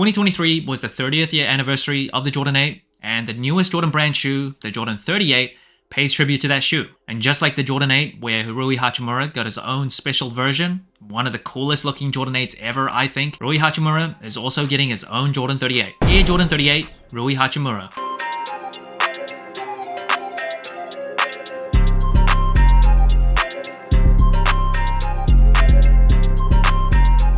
2023 was the 30th year anniversary of the Jordan 8, and the newest Jordan brand shoe, the Jordan 38, pays tribute to that shoe. And just like the Jordan 8, where Rui Hachimura got his own special version, one of the coolest looking Jordan 8s ever, I think, Rui Hachimura is also getting his own Jordan 38. Here, Jordan 38, Rui Hachimura.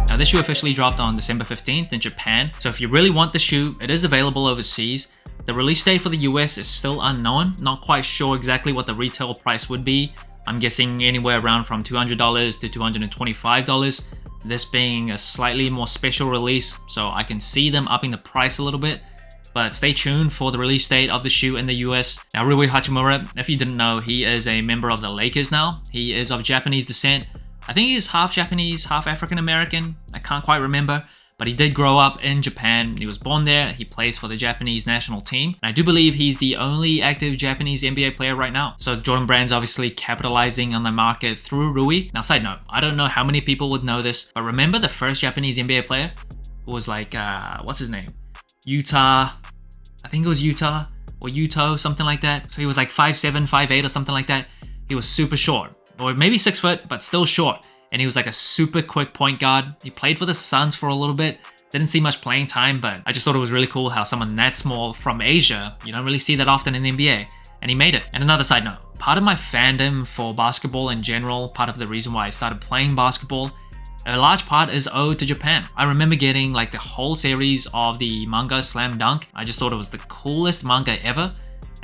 Now this shoe officially dropped on December 15th in Japan, so if you really want the shoe, it is available overseas. The release date for the US is still unknown, not quite sure exactly what the retail price would be. I'm guessing anywhere around from $200 to $225, this being a slightly more special release, so I can see them upping the price a little bit. But stay tuned for the release date of the shoe in the US. Now Rui Hachimura, if you didn't know, he is a member of the Lakers now. He is of Japanese descent. I think he's half Japanese, half African American. I can't quite remember. But he did grow up in Japan. He was born there. He plays for the Japanese national team. And I do believe he's the only active Japanese NBA player right now. So Jordan Brand's obviously capitalizing on the market through Rui. Now, side note, I don't know how many people would know this, but remember the first Japanese NBA player was like, what's his name? Utah. I think it was Utah or Yuto, something like that. So he was like 5'7", 5'8", or something like that. He was super short, or maybe 6 foot, but still short. And he was like a super quick point guard. He played for the Suns for a little bit. Didn't see much playing time, but I just thought it was really cool how someone that small from Asia, you don't really see that often in the NBA, and he made it. And another side note, part of my fandom for basketball in general, part of the reason why I started playing basketball, a large part is owed to Japan. I remember getting like the whole series of the manga Slam Dunk. I just thought it was the coolest manga ever.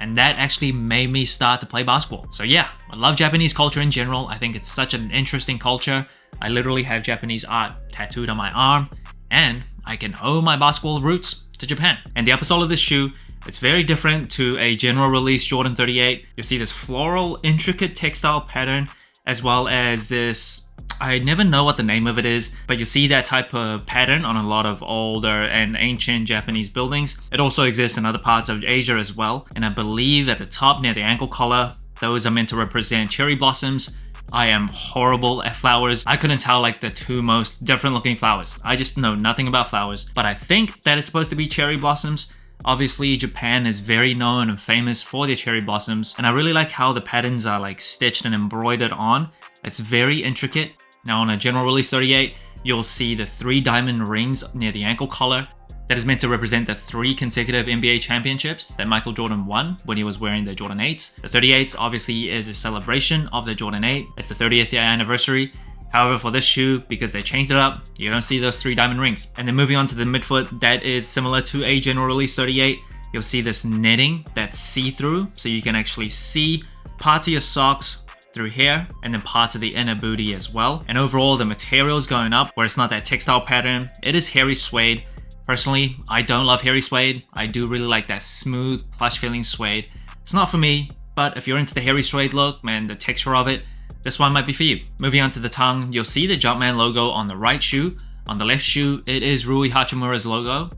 And that actually made me start to play basketball. So yeah, I love Japanese culture in general. I think it's such an interesting culture. I literally have Japanese art tattooed on my arm, and I can owe my basketball roots to Japan. And the upper sole of this shoe, it's very different to a general release Jordan 38. You'll see this floral, intricate textile pattern, as well as this, I never know what the name of it is, but you see that type of pattern on a lot of older and ancient Japanese buildings. It also exists in other parts of Asia as well. And I believe at the top near the ankle collar, those are meant to represent cherry blossoms. I am horrible at flowers. I couldn't tell like the two most different looking flowers. I just know nothing about flowers, but I think that is supposed to be cherry blossoms. Obviously, Japan is very known and famous for their cherry blossoms. And I really like how the patterns are like stitched and embroidered on. It's very intricate. Now on a general release 38, you'll see the 3 diamond rings near the ankle collar. That is meant to represent the 3 consecutive NBA championships that Michael Jordan won when he was wearing the Jordan 8s. The 38s obviously is a celebration of the Jordan 8. It's the 30th year anniversary. However, for this shoe, because they changed it up, you don't see those 3 diamond rings. And then moving on to the midfoot, that is similar to a general release 38. You'll see this netting that's see-through, so you can actually see parts of your socks through here, and then parts of the inner booty as well. And overall, the material is going up, where it's not that textile pattern. It is hairy suede. Personally, I don't love hairy suede. I do really like that smooth, plush feeling suede. It's not for me, but if you're into the hairy suede look, man, the texture of it, this one might be for you. Moving on to the tongue, you'll see the Jumpman logo on the right shoe. On the left shoe, it is Rui Hachimura's logo.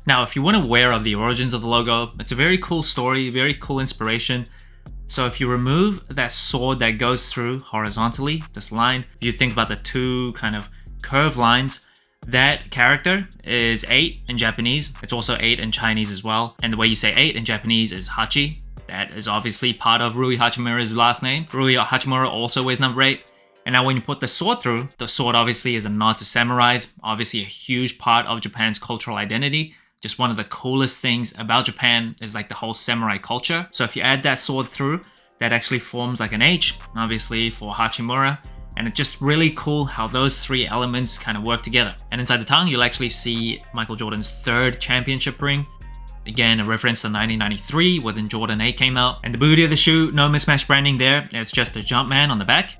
Now, if you weren't aware of the origins of the logo, it's a very cool story, very cool inspiration. So if you remove that sword that goes through horizontally, this line, if you think about the 2 kind of curved lines, that character is 8 in Japanese. It's also 8 in Chinese as well. And the way you say 8 in Japanese is Hachi. That is obviously part of Rui Hachimura's last name. Rui Hachimura also wears number 8. And now when you put the sword through, the sword obviously is a nod to samurais, obviously a huge part of Japan's cultural identity. Just one of the coolest things about Japan is like the whole samurai culture. So if you add that sword through, that actually forms like an H, obviously for Hachimura. And it's just really cool how those 3 elements kind of work together. And inside the tongue, you'll actually see Michael Jordan's 3rd championship ring. Again, a reference to 1993 when Jordan 8 came out. And the booty of the shoe, no mismatch branding there. It's just a Jumpman on the back.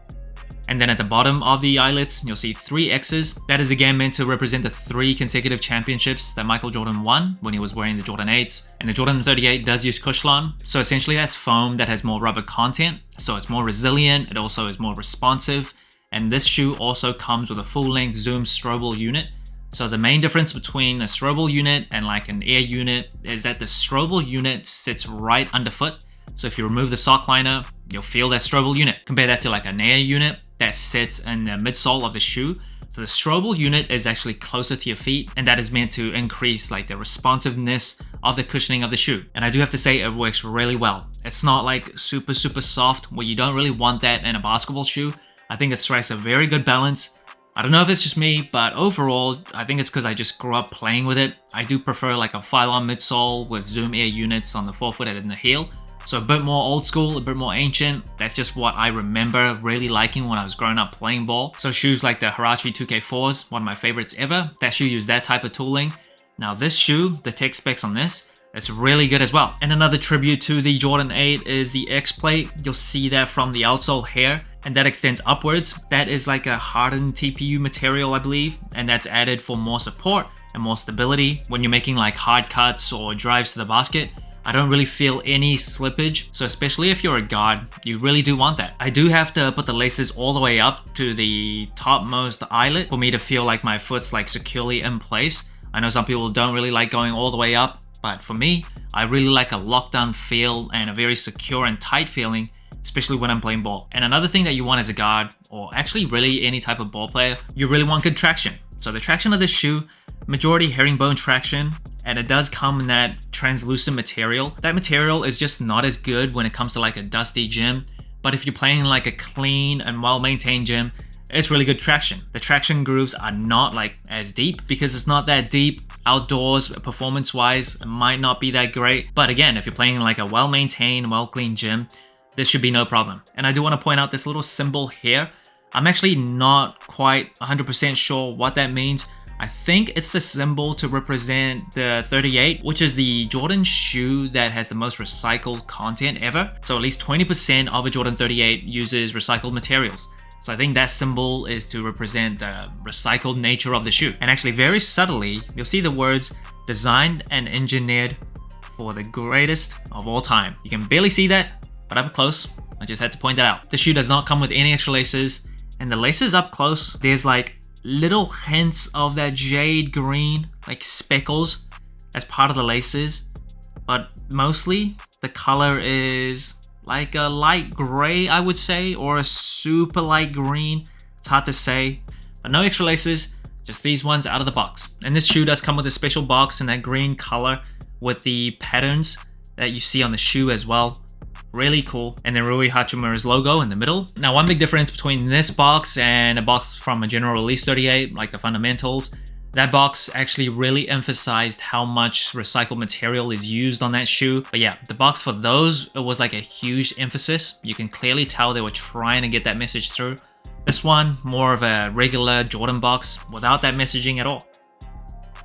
And then at the bottom of the eyelets, you'll see 3 X's. That is again meant to represent the 3 consecutive championships that Michael Jordan won when he was wearing the Jordan 8s. And the Jordan 38 does use Cushlon. So essentially that's foam that has more rubber content. So it's more resilient. It also is more responsive. And this shoe also comes with a full-length zoom strobel unit. So the main difference between a strobel unit and like an air unit is that the strobel unit sits right underfoot. So if you remove the sock liner, you'll feel that strobel unit. Compare that to like an air unit that sits in the midsole of the shoe. So So the strobel unit is actually closer to your feet, and that is meant to increase like the responsiveness of the cushioning of the shoe. And I do have to say it works really well. It's not like super soft where you don't really want that in a basketball shoe. I think it strikes a very good balance. I don't know if it's just me, but overall, I think it's because I just grew up playing with it. I do prefer like a Phylon midsole with zoom air units on the forefoot and the heel. So a bit more old school, a bit more ancient. That's just what I remember really liking when I was growing up playing ball. So shoes like the Huarache 2K4s, one of my favorites ever. That shoe used that type of tooling. Now this shoe, the tech specs on this, it's really good as well. And another tribute to the Jordan 8 is the X-plate. You'll see that from the outsole here, and that extends upwards. That is like a hardened TPU material, I believe, and that's added for more support and more stability when you're making like hard cuts or drives to the basket. I don't really feel any slippage, so especially if you're a guard, you really do want that. I do have to put the laces all the way up to the topmost eyelet for me to feel like my foot's like securely in place. I know some people don't really like going all the way up, but for me, I really like a lockdown feel and a very secure and tight feeling, especially when I'm playing ball. And another thing that you want as a guard, or actually really any type of ball player, you really want good traction. So the traction of this shoe, majority herringbone traction, and it does come in that translucent material. That material is just not as good when it comes to like a dusty gym, but if you're playing in like a clean and well-maintained gym, it's really good traction. The traction grooves are not like as deep because it's not that deep. Outdoors, performance-wise, it might not be that great. But again, if you're playing in like a well-maintained, well-cleaned gym, this should be no problem. And I do want to point out this little symbol here. I'm actually not quite 100% sure what that means. I think it's the symbol to represent the 38, which is the Jordan shoe that has the most recycled content ever. So at least 20% of a Jordan 38 uses recycled materials. So I think that symbol is to represent the recycled nature of the shoe. And actually very subtly, you'll see the words designed and engineered for the greatest of all time. You can barely see that, but up close, I just had to point that out. The shoe does not come with any extra laces, and the laces up close, there's like little hints of that jade green, like speckles as part of the laces, but mostly the color is like a light gray, I would say, or a super light green. It's hard to say, but no extra laces, just these ones out of the box. And this shoe does come with a special box in that green color with the patterns that you see on the shoe as well. Really cool. And then Rui Hachimura's logo in the middle. Now, one big difference between this box and a box from a general release 38, like the fundamentals, that box actually really emphasized how much recycled material is used on that shoe. But yeah, the box for those, it was like a huge emphasis. You can clearly tell they were trying to get that message through. This one, more of a regular Jordan box without that messaging at all.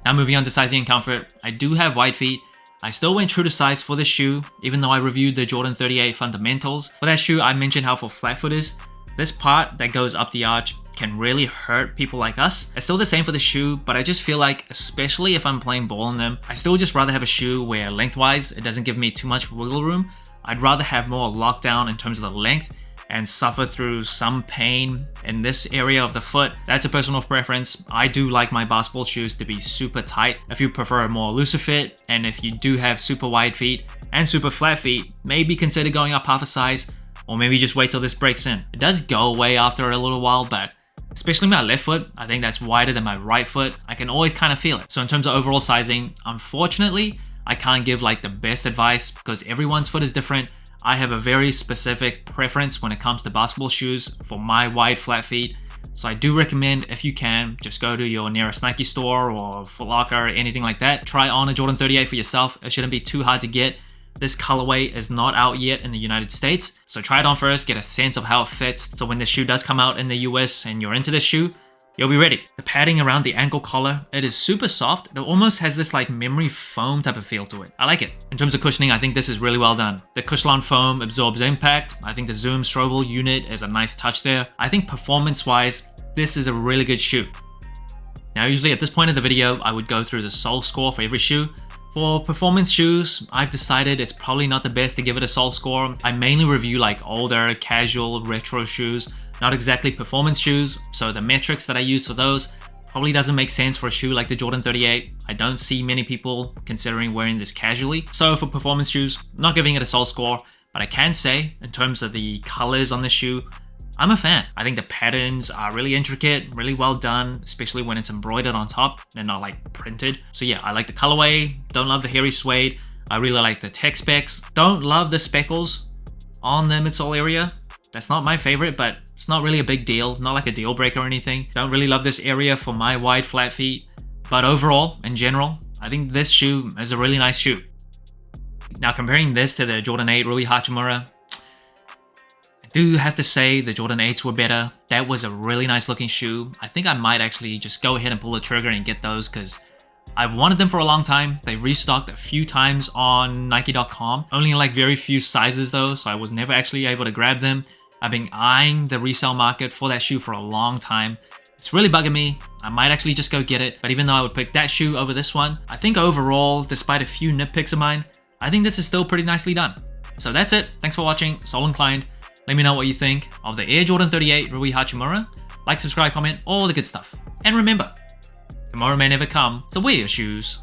Now moving on to sizing and comfort, I do have wide feet. I still went true to size for this shoe, even though I reviewed the Jordan 38 fundamentals. For that shoe, I mentioned how for flat footers, this part that goes up the arch can really hurt people like us. It's still the same for the shoe, but I just feel like, especially if I'm playing ball in them, I still just rather have a shoe where lengthwise, it doesn't give me too much wiggle room. I'd rather have more lockdown in terms of the length and suffer through some pain in this area of the foot. That's a personal preference. I do like my basketball shoes to be super tight. If you prefer a more looser fit, and if you do have super wide feet and super flat feet, maybe consider going up half a size, or maybe just wait till this breaks in. It does go away after a little while, but especially my left foot, I think that's wider than my right foot. I can always kind of feel it. So in terms of overall sizing, unfortunately, I can't give like the best advice because everyone's foot is different. I have a very specific preference when it comes to basketball shoes for my wide flat feet. So I do recommend, if you can, just go to your nearest Nike store or Foot Locker or anything like that. Try on a Jordan 38 for yourself. It shouldn't be too hard to get. This colorway is not out yet in the United States. So try it on first, get a sense of how it fits. So when the shoe does come out in the US and you're into this shoe, you'll be ready. The padding around the ankle collar, it is super soft. It almost has this like memory foam type of feel to it. I like it. In terms of cushioning, I think this is really well done. The Cushlon foam absorbs impact. I think the Zoom strobel unit is a nice touch there. I think performance-wise, this is a really good shoe. Now, usually at this point in the video, I would go through the sole score for every shoe. For performance shoes, I've decided it's probably not the best to give it a sole score. I mainly review like older, casual, retro shoes, not exactly performance shoes, so the metrics that I use for those probably doesn't make sense for a shoe like the Jordan 38. I don't see many people considering wearing this casually. So for performance shoes, not giving it a sole score, but I can say in terms of the colors on the shoe, I'm a fan. I think the patterns are really intricate, really well done, especially when it's embroidered on top and not like printed. So yeah, I like the colorway, don't love the hairy suede. I really like the tech specs. Don't love the speckles on the midsole area. That's not my favorite, but it's not really a big deal. Not like a deal breaker or anything. Don't really love this area for my wide flat feet. But overall, in general, I think this shoe is a really nice shoe. Now comparing this to the Jordan 8 Rui Hachimura, I do have to say the Jordan 8s were better. That was a really nice looking shoe. I think I might actually just go ahead and pull the trigger and get those because I've wanted them for a long time. They restocked a few times on Nike.com. Only in like very few sizes though, so I was never actually able to grab them. I've been eyeing the resale market for that shoe for a long time. It's really bugging me. I might actually just go get it. But even though I would pick that shoe over this one, I think overall, despite a few nitpicks of mine, I think this is still pretty nicely done. So that's it. Thanks for watching. Sole Inclined. Let me know what you think of the Air Jordan 38 Rui Hachimura. Like, subscribe, comment, all the good stuff. And remember, tomorrow may never come, so wear your shoes.